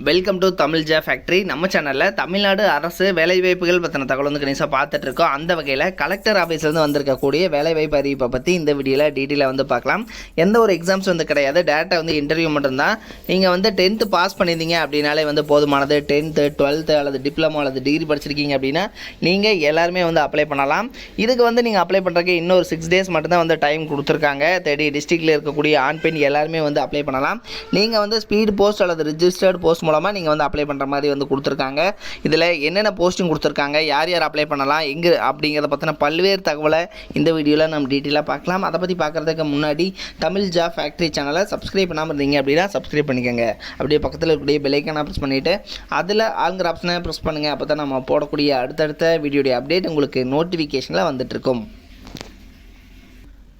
Welcome to Tamil factory. நம்ம சேனலில் தமிழ்நாடு அரசு வேலைவாய்ப்புகள் பற்றின தகவல் வந்து கணிசாக பார்த்துட்டு இருக்கோம். அந்த வகையில் கலெக்டர் ஆஃபீஸ்லேருந்து வந்திருக்கக்கூடிய வேலைவாய்ப்பு அறிவிப்பை பற்றி இந்த வீடியோவில் டீட்டெயிலாக வந்து பார்க்கலாம். எந்த ஒரு எக்ஸாம்ஸ் வந்து கிடையாது, டேரெக்டாக வந்து இன்டர்வியூ மட்டும்தான். நீங்கள் வந்து 10th பாஸ் பண்ணியிருந்தீங்க அப்படின்னாலே வந்து போதுமானது. 10th 12th அல்லது டிப்ளமோ அல்லது டிகிரி படிச்சிருக்கீங்க அப்படின்னா நீங்கள் எல்லாருமே வந்து அப்ளை பண்ணலாம். இதுக்கு வந்து நீங்கள் அப்ளை பண்ணுறதுக்கு இன்னொரு 6 days மட்டும்தான் வந்து டைம் கொடுத்துருக்காங்க. 30 டிஸ்ட்ரிக்டில் இருக்கக்கூடிய ஆண் பெண் எல்லாருமே வந்து அப்ளை பண்ணலாம். நீங்கள் வந்து ஸ்பீடு போஸ்ட் அல்லது ரிஜிஸ்டர்டு போஸ்ட் மூலமாக நீங்கள் வந்து அப்ளை பண்ணுற மாதிரி வந்து கொடுத்துருக்காங்க. இதில் என்னென்ன போஸ்டிங் கொடுத்துருக்காங்க, யார் யார் அப்ளை பண்ணலாம், எங்கே அப்படிங்கிறத பற்றின பல்வேறு தகவலை இந்த வீடியோவில் நம்ம டீட்டெயிலாக பார்க்கலாம். அதை பற்றி பார்க்குறதுக்கு முன்னாடி தமிழ் ஃபேக்ட்ரி சேனலை சப்ஸ்கிரைப் பண்ணாமல் இருந்தீங்க அப்படின்னா சப்ஸ்கிரைப் பண்ணிக்கோங்க. அப்படியே பக்கத்தில் இருக்கக்கூடிய பெல் ஐக்கானை ப்ரெஸ் பண்ணிவிட்டு அதில் ஆளுங்கிற ஆப்ஷனை ப்ரெஸ் பண்ணுங்கள். அப்போ தான் நம்ம போடக்கூடிய அடுத்தடுத்த வீடியோடைய அப்டேட் உங்களுக்கு நோட்டிஃபிகேஷனில் வந்துட்டுருக்கும்.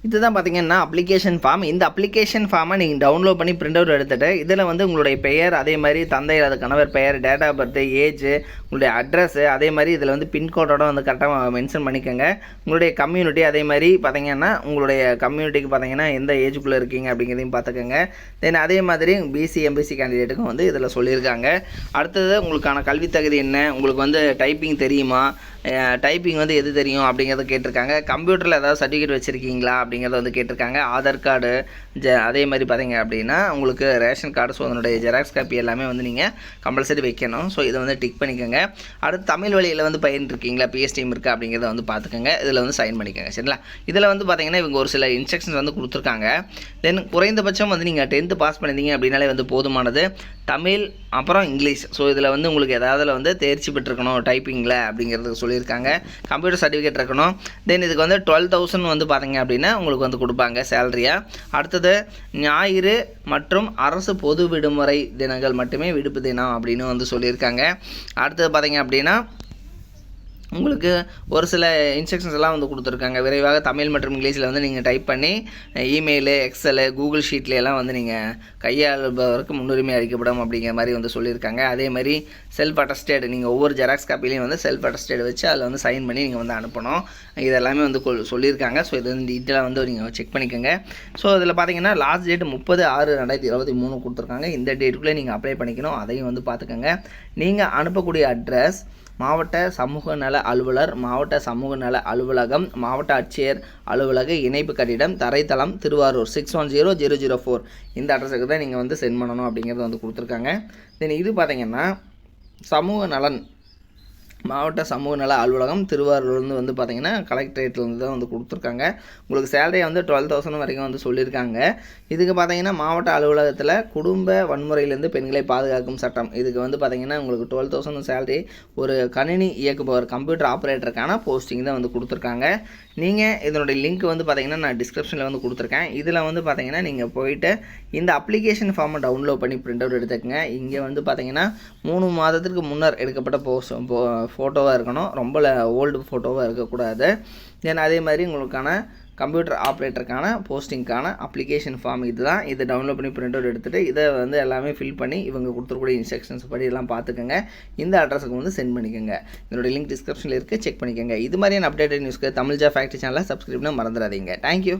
இதுதான் பார்த்தீங்கன்னா அப்ளிகேஷன் ஃபார்ம். இந்த அப்ளிகேஷன் ஃபார்மை நீங்கள் டவுன்லோட் பண்ணி பிரிண்ட் அவுட் எடுத்துகிட்டு இதில் வந்து உங்களுடைய பெயர், அதே மாதிரி தந்தை அல்லது கணவர் பெயர், டேட் ஆஃப் பர்த், ஏஜ், உங்களுடைய அட்ரஸ்ஸு, அதே மாதிரி இதில் வந்து பின்கோடோட வந்து கரெக்டாக மென்ஷன் பண்ணிக்கோங்க. உங்களுடைய கம்யூனிட்டி, அதே மாதிரி பார்த்தீங்கன்னா உங்களுடைய கம்யூனிட்டிக்கு பார்த்தீங்கன்னா எந்த ஏஜுக்குள்ளே இருக்கீங்க அப்படிங்கிறதையும் பார்த்துக்கோங்க. தென் அதே மாதிரி பிசி எம்பிசி கேண்டிடேட்டுக்கும் வந்து இதில் சொல்லியிருக்காங்க. அடுத்தது உங்களுக்கான கல்வி தகுதி என்ன, உங்களுக்கு வந்து டைப்பிங் தெரியுமா, டைப்பிங் வந்து எது தெரியும் அப்படிங்கிறத கேட்டிருக்காங்க. கம்ப்யூட்டரில் ஏதாவது சர்டிஃபிகேட் வச்சுருக்கீங்களா அப்படிங்கிறத வந்து கேட்டிருக்காங்க. ஆதார் கார்டு, அதே மாதிரி பார்த்தீங்க அப்படின்னா உங்களுக்கு ரேஷன் கார்டு, ஸோ அதனுடைய ஜெராக்ஸ் காப்பி எல்லாமே வந்து நீங்கள் கம்பல்சரி வைக்கணும். ஸோ இதை வந்து டிக் பண்ணிக்கோங்க. அடுத்து தமிழ் வழியில் வந்து பயின்றிருக்கீங்களா, பிஎஸ்டிஎம் இருக்கா அப்படிங்கிறத வந்து பார்த்துக்கோங்க. இதில் வந்து சைன் பண்ணிக்கோங்க. சரிங்களா? இதில் வந்து பார்த்தீங்கன்னா இவங்க ஒரு சில இன்ஸ்ட்ரக்ஷன்ஸ் வந்து கொடுத்துருக்காங்க. தென் குறைந்தபட்சம் வந்து நீங்கள் 10th பாஸ் பண்ணியிருந்தீங்க அப்படின்னாலே வந்து போதுமானது. தமிழ் அப்புறம் இங்கிலீஷ், ஸோ இதில் வந்து உங்களுக்கு ஏதாவது வந்து தேர்ச்சி பெற்றிருக்கணும் டைப்பிங்கில் அப்படிங்கிறதுக்கு சொல்லியிருக்காங்க. கம்ப்யூட்டர் சர்டிஃபிகேட் இருக்கணும். தென் இதுக்கு வந்து 12,000 வந்து பார்த்தீங்க அப்படின்னா உங்களுக்கு வந்து கொடுப்பாங்க சேலரியாக. அடுத்தது ஞாயிறு மற்றும் அரசு பொது விடுமுறை தினங்கள் மட்டுமே விடுப்பு தினம் அப்படின்னு வந்து சொல்லியிருக்காங்க. அடுத்தது பார்த்தீங்க அப்படின்னா உங்களுக்கு ஒரு சில இன்ஸ்ட்ரக்ஷன்ஸ் எல்லாம் வந்து கொடுத்துருக்காங்க. விரைவாக தமிழ் மற்றும் இங்கிலீஷில் வந்து நீங்கள் டைப் பண்ணி இமெயிலு, எக்ஸலு, கூகுள் ஷீட்லையெல்லாம் வந்து நீங்கள் கையாளுபவருக்கு முன்னுரிமை அளிக்கப்படும் அப்படிங்கிற மாதிரி வந்து சொல்லியிருக்காங்க. அதே மாதிரி செல்ஃப் அட்டஸ்டேட், நீங்கள் ஒவ்வொரு ஜெராக்ஸ் காப்பிலையும் வந்து செல்ஃப் அட்டஸ்டேட் வச்சு அதில் வந்து சைன் பண்ணி நீங்கள் வந்து அனுப்பணும். இதெல்லாமே வந்து சொல்லியிருக்காங்க. ஸோ இது வந்து டீட்டெயிலாக வந்து நீங்கள் செக் பண்ணிக்கோங்க. ஸோ இதில் பார்த்தீங்கன்னா லாஸ்ட் டேட் 30/6/2023 கொடுத்துருக்காங்க. இந்த டேட்டுக்குள்ளே நீங்கள் அப்ளை பண்ணிக்கணும். அதையும் வந்து பார்த்துக்கோங்க. நீங்கள் அனுப்பக்கூடிய அட்ரஸ் மாவட்ட சமூக நல அலுவலர், மாவட்ட சமூக நல அலுவலகம், மாவட்ட ஆட்சியர் அலுவலக இணைப்பு கட்டிடம், தரைத்தளம், திருவாரூர் 610004. இந்த அட்ரஸுக்கு தான் நீங்கள் வந்து சென்ட் பண்ணணும் அப்படிங்கிறது வந்து கொடுத்துருக்காங்க. தென் இது பார்த்தீங்கன்னா சமூக நலன் மாவட்ட சமூக நல அலுவலகம் திருவாரூர்லேருந்து வந்து பார்த்திங்கன்னா கலெக்டரேட்லேருந்து தான் வந்து கொடுத்துருக்காங்க. உங்களுக்கு சேலரியை வந்து 12,000 வரைக்கும் வந்து சொல்லியிருக்காங்க. இதுக்கு பார்த்தீங்கன்னா மாவட்ட அலுவலகத்தில் குடும்ப வன்முறையிலேருந்து பெண்களை பாதுகாக்கும் சட்டம், இதுக்கு வந்து பார்த்திங்கன்னா உங்களுக்கு 12,000 சேலரி. ஒரு கணினி இயக்குபவர், கம்ப்யூட்டர் ஆப்ரேட்டருக்கான போஸ்டிங் தான் வந்து கொடுத்துருக்காங்க. நீங்கள் இதனுடைய லிங்க் வந்து பார்த்திங்கன்னா நான் டிஸ்கிரிப்ஷனில் வந்து கொடுத்துருக்கேன். இதில் வந்து பார்த்திங்கன்னா நீங்கள் போயிட்டு இந்த அப்ளிகேஷன் ஃபார்மை டவுன்லோட் பண்ணி பிரிண்ட் அவுட் எடுத்துக்கங்க. இங்கே வந்து பார்த்திங்கன்னா 3 மாதத்திற்கு முன்னர் எடுக்கப்பட்ட ஃபோட்டோவாக இருக்கணும். ரொம்ப ஓல்டு ஃபோட்டோவாக இருக்கக்கூடாது. தென் அதே மாதிரி உங்களுக்கான கம்ப்யூட்டர் ஆப்ரேட்டருக்கான போஸ்டிங்க்கான அப்ளிகேஷன் ஃபார்ம் இது தான். இதை டவுன்லோட் பண்ணி பிரிண்ட் அவுட் எடுத்துகிட்டு இதை வந்து எல்லாமே ஃபில் பண்ணி இவங்க கொடுத்துருக்கூடிய இன்ஸ்ட்ரக்ஷன்ஸ் படி எல்லாம் பார்த்துக்கோங்க. இந்த அட்ரஸுக்கு வந்து சென்ட் பண்ணிக்கோங்க. இதனுடைய லிங்க் டிஸ்கிரிப்ஷனில் இருக்குது, செக் பண்ணிக்கோங்க. இது மாதிரியான அப்டேட்டட் நியூஸ்க்கு தமிழ் ஃபேக்ட்ரி சேனலை சப்ஸ்கிரைப் பண்ண மறந்துடாதீங்க. தேங்க்யூ.